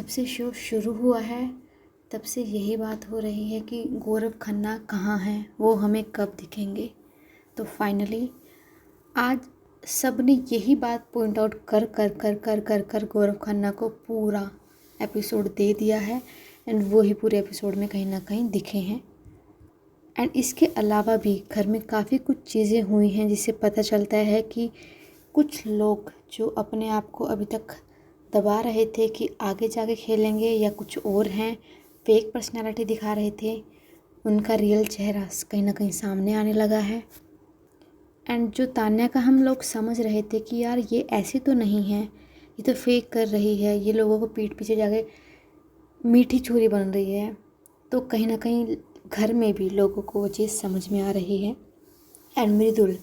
जब से शो शुरू हुआ है तब से यही बात हो रही है कि गौरव खन्ना कहाँ हैं, वो हमें कब दिखेंगे। तो फाइनली आज सब ने यही बात पॉइंट आउट कर कर कर कर कर कर गौरव खन्ना को पूरा एपिसोड दे दिया है एंड वो ही पूरे एपिसोड में कहीं ना कहीं दिखे हैं। एंड इसके अलावा भी घर में काफ़ी कुछ चीज़ें हुई हैं जिससे पता चलता है कि कुछ लोग जो अपने आप को अभी तक दबा रहे थे कि आगे जाके खेलेंगे या कुछ और हैं, फेक पर्सनालिटी दिखा रहे थे, उनका रियल चेहरा कहीं ना कहीं सामने आने लगा है। एंड जो तान्या का हम लोग समझ रहे थे कि यार ये ऐसी तो नहीं है, ये तो फेक कर रही है, ये लोगों को पीठ पीछे जाके मीठी छुरी बन रही है, तो कहीं ना कहीं घर में भी लोगों को वो चीज़ समझ में आ रही है। एंड मृदुल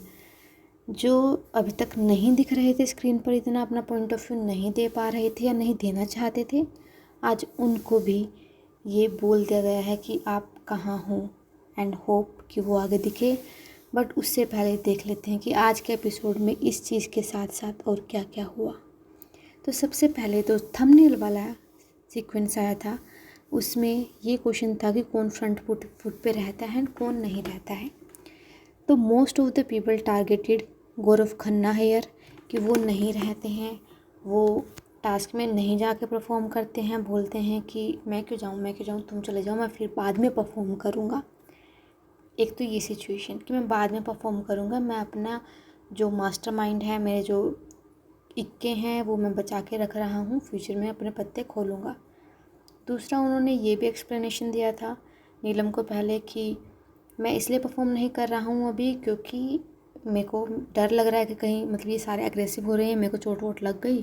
जो अभी तक नहीं दिख रहे थे स्क्रीन पर, इतना अपना पॉइंट ऑफ व्यू नहीं दे पा रहे थे या नहीं देना चाहते थे, आज उनको भी ये बोल दिया गया है कि आप कहाँ हो एंड होप कि वो आगे दिखे। बट उससे पहले देख लेते हैं कि आज के एपिसोड में इस चीज़ के साथ साथ और क्या क्या हुआ। तो सबसे पहले तो थंबनेल वाला सीक्वेंस आया था, उसमें ये क्वेश्चन था कि कौन फ्रंट फुट पे रहता है एंड कौन नहीं रहता है। तो most of the people targeted Gaurav Khanna here कि वो नहीं रहते हैं, वो टास्क में नहीं जाके परफॉर्म करते हैं, बोलते हैं कि मैं क्यों जाऊँ, तुम चले जाओ, मैं फिर बाद में परफॉर्म करूँगा। एक तो ये सिचुएशन कि मैं बाद में परफॉर्म करूँगा, मैं अपना जो मास्टरमाइंड है, मेरे जो इक्के हैं वो मैं बचा के रख रहा हूँ, फ्यूचर में अपने पत्ते खोलूँगा। दूसरा उन्होंने ये भी एक्सप्लेनेशन दिया था नीलम को पहले कि मैं इसलिए परफॉर्म नहीं कर रहा हूँ अभी क्योंकि मेरे को डर लग रहा है कि कहीं मतलब ये सारे एग्रेसिव हो रहे हैं, मेरे को चोट वोट लग गई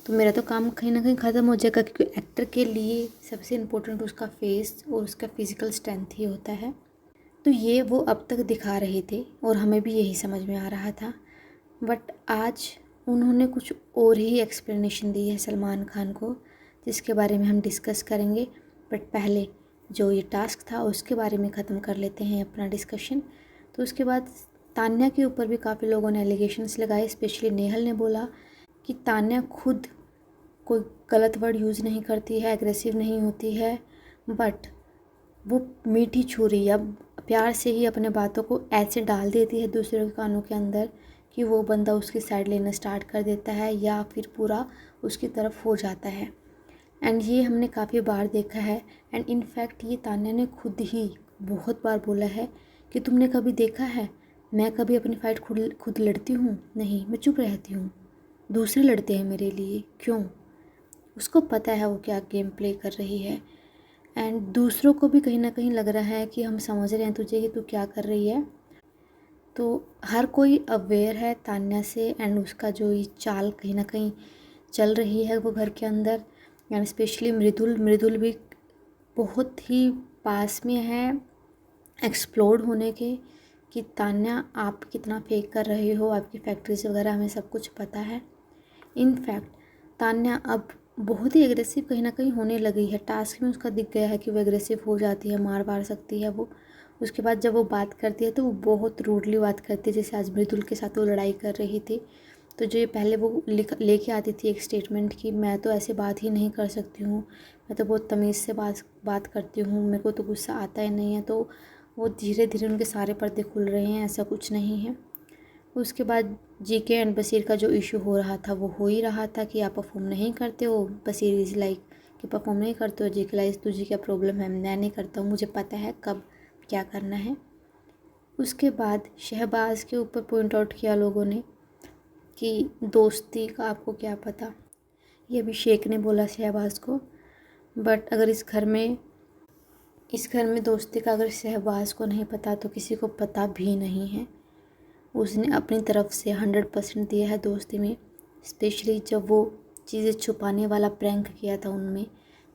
तो मेरा तो काम कहीं ना कहीं ख़त्म हो जाएगा, क्योंकि एक्टर के लिए सबसे इम्पोर्टेंट उसका फेस और उसका फिज़िकल स्ट्रेंथ ही होता है। तो ये वो अब तक दिखा रहे थे और हमें भी यही समझ में आ रहा था। बट आज उन्होंने कुछ और ही एक्सप्लेनेशन दी है सलमान खान को, जिसके बारे में हम डिस्कस करेंगे। बट पहले जो ये टास्क था उसके बारे में ख़त्म कर लेते हैं अपना डिस्कशन। तो उसके बाद तान्या के ऊपर भी काफ़ी लोगों ने एलिगेशंस लगाए, स्पेशली नेहल ने बोला कि तान्या खुद कोई गलत वर्ड यूज़ नहीं करती है, एग्रेसिव नहीं होती है, बट वो मीठी छुरी या प्यार से ही अपने बातों को ऐसे डाल देती है दूसरे के कानों के अंदर कि वो बंदा उसकी साइड लेना स्टार्ट कर देता है या फिर पूरा उसकी तरफ हो जाता है। एंड ये हमने काफ़ी बार देखा है। एंड इनफैक्ट ये तान्या ने खुद ही बहुत बार बोला है कि तुमने कभी देखा है मैं कभी अपनी फ़ाइट खुद लड़ती हूँ? नहीं, मैं चुप रहती हूँ, दूसरे लड़ते हैं मेरे लिए। क्यों? उसको पता है वो क्या गेम प्ले कर रही है। एंड दूसरों को भी कहीं ना कहीं लग रहा है कि हम समझ रहे हैं तुझे कि तू क्या कर रही है। तो हर कोई अवेयर है तान्या से एंड उसका जो ये चाल कहीं ना कहीं चल रही है वो घर के अंदर। एंड स्पेशली मृदुल भी बहुत ही पास में है एक्सप्लोड होने के कि तान्या आप कितना फेक कर रहे हो, आपकी फैक्ट्रीज वगैरह हमें सब कुछ पता है। इनफैक्ट तान्या अब बहुत ही एग्रेसिव कहीं ना कहीं होने लगी है। टास्क में उसका दिख गया है कि वो एग्रेसिव हो जाती है, मार सकती है वो। उसके बाद जब वो बात करती है तो वो बहुत रूडली बात करती है, जैसे आज मृदुल के साथ वो लड़ाई कर रही थी। तो जो ये पहले वो लेके आती थी एक स्टेटमेंट कि मैं तो ऐसे बात ही नहीं कर सकती हूँ, मैं तो बहुत तमीज़ से बात करती हूँ, मेरे को तो गुस्सा आता ही नहीं है, तो वो धीरे धीरे उनके सारे पर्दे खुल रहे हैं, ऐसा कुछ नहीं है। उसके बाद जीके एंड बशीर का जो इशू हो रहा था वो हो ही रहा था कि आप परफॉर्म नहीं करते हो। बशीर इज़ लाइक कि परफॉर्म नहीं करते हो, जीके लाइक तुझे क्या प्रॉब्लम है, मैं नहीं करता हूँ, मुझे पता है कब क्या करना है। उसके बाद शहबाज के ऊपर पॉइंट आउट किया लोगों ने कि दोस्ती का आपको क्या पता, ये अभिषेक ने बोला शहबाज को। बट अगर इस घर में दोस्ती का अगर शहबाज को नहीं पता तो किसी को पता भी नहीं है। उसने अपनी तरफ से 100% दिया है दोस्ती में, स्पेशली जब वो चीज़ें छुपाने वाला प्रैंक किया था उनमें,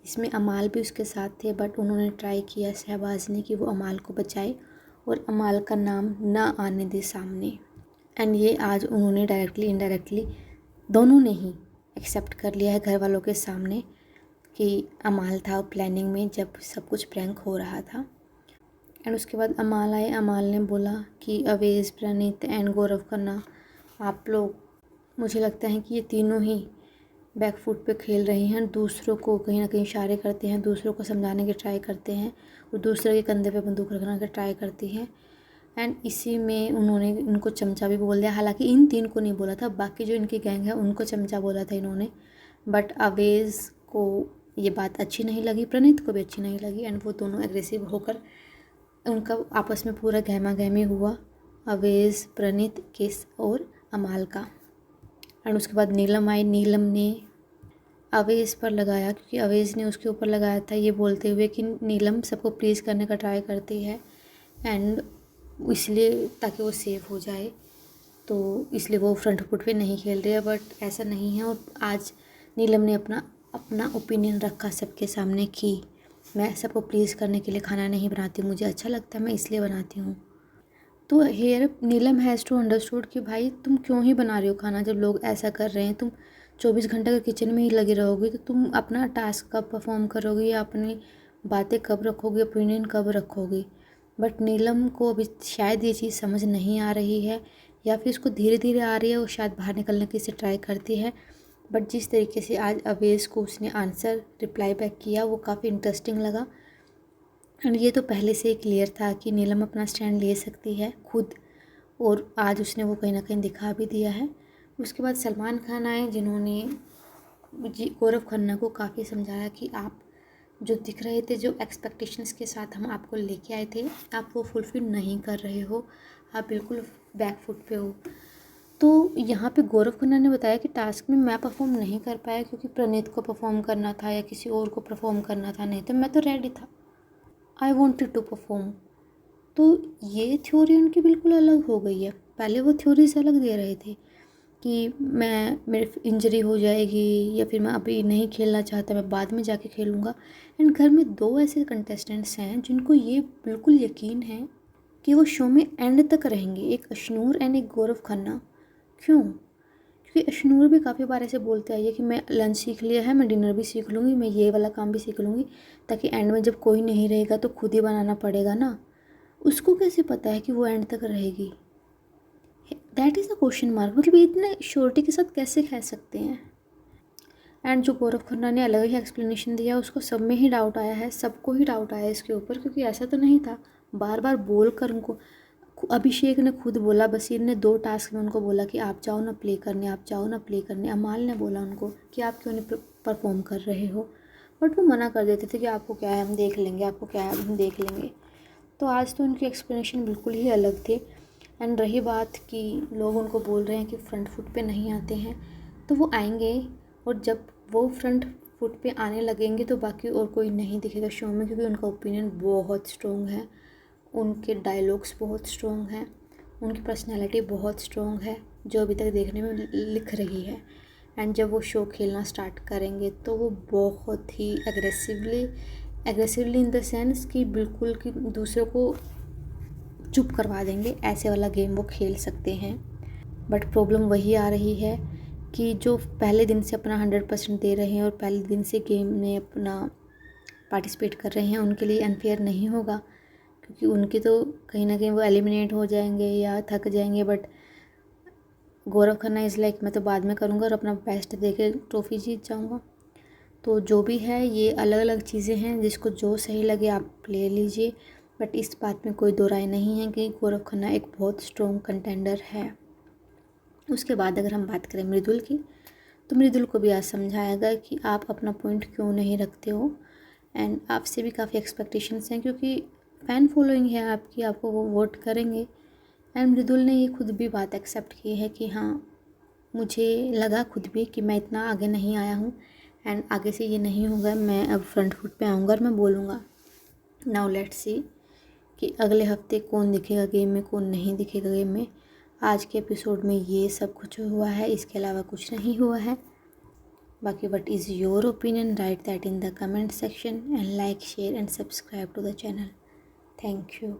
इसमें अमाल भी उसके साथ थे। बट उन्होंने ट्राई किया शहबाज ने कि वो अमाल को बचाए और अमाल का नाम ना आने दे सामने। एंड ये आज उन्होंने डायरेक्टली इनडायरेक्टली दोनों ने ही एक्सेप्ट कर लिया है घर वालों के सामने कि अमाल था प्लानिंग में जब सब कुछ प्रैंक हो रहा था। एंड उसके बाद अमाल आए, अमाल ने बोला कि अवेश, प्रणीत एंड गौरव खन्ना, आप लोग, मुझे लगता है कि ये तीनों ही बैक फुट पे खेल रही हैं, दूसरों को कहीं ना कहीं इशारे करते हैं, दूसरों को समझाने की ट्राई करते हैं और दूसरे के कंधे पे बंदूक रखने की ट्राई करती हैं। एंड इसी में उन्होंने इनको चमचा भी बोल दिया। हालांकि इन 3 को नहीं बोला था, बाकी जो इनकी गैंग है उनको चमचा बोला था इन्होंने। बट अवेज को ये बात अच्छी नहीं लगी, प्रणीत को भी अच्छी नहीं लगी एंड वो दोनों एग्रेसिव होकर उनका आपस में पूरा गहमा गहमी हुआ, अवेज, प्रणीत, किस और अमाल का। एंड उसके बाद नीलम आई। नीलम ने अवेज पर लगाया, क्योंकि अवेज ने उसके ऊपर लगाया था, ये बोलते हुए कि नीलम सबको प्लीज़ करने का ट्राई करती है एंड इसलिए ताकि वो सेफ हो जाए, तो इसलिए वो फ्रंट फुट पे नहीं खेल रही है। बट ऐसा नहीं है। और आज नीलम ने अपना अपना ओपिनियन रखा सबके सामने कि मैं सबको प्लीज़ करने के लिए खाना नहीं बनाती, मुझे अच्छा लगता है, मैं इसलिए बनाती हूँ। तो here Neelam has to understood कि भाई तुम क्यों ही बना रही हो खाना, जब लोग ऐसा कर रहे हैं। तुम 24 घंटे अगर किचन में ही लगी रहोगी तो तुम अपना टास्क कब परफॉर्म करोगी या अपनी बातें कब रखोगी, ओपिनियन कब रखोगी। बट नीलम को अभी शायद ये चीज़ समझ नहीं आ रही है, या फिर इसको धीरे धीरे आ रही है, वो शायद बाहर निकलने की से ट्राई करती है। बट जिस तरीके से आज अवेज को उसने आंसर रिप्लाई बैक किया वो काफ़ी इंटरेस्टिंग लगा। एंड ये तो पहले से ही क्लियर था कि नीलम अपना स्टैंड ले सकती है खुद, और आज उसने वो कहीं ना कहीं दिखा भी दिया है। उसके बाद सलमान खान आए, जिन्होंने गौरव खन्ना को काफ़ी समझाया कि आप जो दिख रहे थे, जो एक्सपेक्टेशंस के साथ हम आपको लेके आए थे, आप वो फुलफिल नहीं कर रहे हो, आप बिल्कुल बैक फुट पे हो। तो यहाँ पे गौरव खन्ना ने बताया कि टास्क में मैं परफॉर्म नहीं कर पाया क्योंकि प्रणीत को परफॉर्म करना था या किसी और को परफॉर्म करना था, नहीं तो मैं तो रेडी था, आई वॉन्टेड टू परफॉर्म। तो ये थ्योरी उनकी बिल्कुल अलग हो गई है। पहले वो थ्योरी से अलग दे रहे थे कि मेरे इंजरी हो जाएगी या फिर मैं अभी नहीं खेलना चाहता, मैं बाद में जाके खेलूँगा। एंड घर में 2 ऐसे कंटेस्टेंट्स हैं जिनको ये बिल्कुल यकीन है कि वो शो में एंड तक रहेंगे, एक अशनूर एंड एक गौरव खन्ना। क्यों? क्योंकि अशनूर भी काफ़ी बार ऐसे बोलते आई है कि मैं लंच सीख लिया है, मैं डिनर भी सीख लूँगी, मैं ये वाला काम भी सीख लूँगी, ताकि एंड में जब कोई नहीं रहेगा तो खुद ही बनाना पड़ेगा ना। उसको कैसे पता है कि वो एंड तक रहेगी? That is a question mark. मतलब ये इतने श्योरिटी के साथ कैसे कह सकते हैं? एंड जो गौरव खन्ना ने अलग ही एक्सप्लेनेशन दिया, उसको सब में ही डाउट आया है, सबको ही डाउट आया है इसके ऊपर, क्योंकि ऐसा तो नहीं था। बार बार बोल कर उनको, अभिषेक ने खुद बोला, बसीर ने 2 टास्क में उनको बोला कि आप जाओ ना प्ले करने, आप जाओ ना प्ले करने। अमाल ने बोला उनको कि आप क्यों नहीं परफॉर्म कर रहे हो, बट वो मना कर देते थे कि आपको क्या है हम देख लेंगे, आपको क्या है हम देख लेंगे। तो आज तो उनकी एक्सप्लेनेशन बिल्कुल ही अलग थे। एंड रही बात कि लोग उनको बोल रहे हैं कि फ्रंट फुट पे नहीं आते हैं, तो वो आएंगे, और जब वो फ्रंट फुट पे आने लगेंगे तो बाकी और कोई नहीं दिखेगा शो में, क्योंकि उनका ओपिनियन बहुत स्ट्रॉन्ग है, उनके डायलॉग्स बहुत स्ट्रॉन्ग हैं, उनकी पर्सनैलिटी बहुत स्ट्रॉन्ग है जो अभी तक देखने में लिख रही है। एंड जब वो शो खेलना स्टार्ट करेंगे तो वो बहुत ही एग्रेसिवली इन द सेंस कि बिल्कुल कि दूसरों को चुप करवा देंगे, ऐसे वाला गेम वो खेल सकते हैं। बट प्रॉब्लम वही आ रही है कि जो पहले दिन से अपना 100% दे रहे हैं और पहले दिन से गेम में अपना पार्टिसिपेट कर रहे हैं, उनके लिए अनफेयर नहीं होगा, क्योंकि उनके तो कहीं ना कहीं वो एलिमिनेट हो जाएंगे या थक जाएंगे। But Gaurav Khanna is like मैं तो बाद में करूँगा और अपना बेस्ट दे के ट्रॉफी जीत जाऊँगा। तो जो भी है, ये अलग अलग चीज़ें हैं, जिसको जो सही लगे आप ले लीजिए। बट इस बात में कोई दो राय नहीं है कि गौरव खन्ना एक बहुत स्ट्रॉन्ग कंटेंडर है। उसके बाद अगर हम बात करें मृदुल की, तो मृदुल को भी आज समझाया गया कि आप अपना पॉइंट क्यों नहीं रखते हो, एंड आपसे भी काफ़ी एक्सपेक्टेशंस हैं, क्योंकि फ़ैन फॉलोइंग है आपकी, आपको वो वोट करेंगे। एंड मृदुल ने ये खुद भी बात एक्सेप्ट की है कि हाँ, मुझे लगा खुद भी कि मैं इतना आगे नहीं आया हूँ एंड आगे से ये नहीं होगा, मैं अब फ्रंट फुट पे आऊँगा और मैं बोलूँगा। नाउ लेट्स सी कि अगले हफ्ते कौन दिखेगा गेम में, कौन नहीं दिखेगा गेम में। आज के एपिसोड में ये सब कुछ हुआ है, इसके अलावा कुछ नहीं हुआ है। बाकी what is your opinion, right that in the comment section and like, share and subscribe to the channel. Thank you.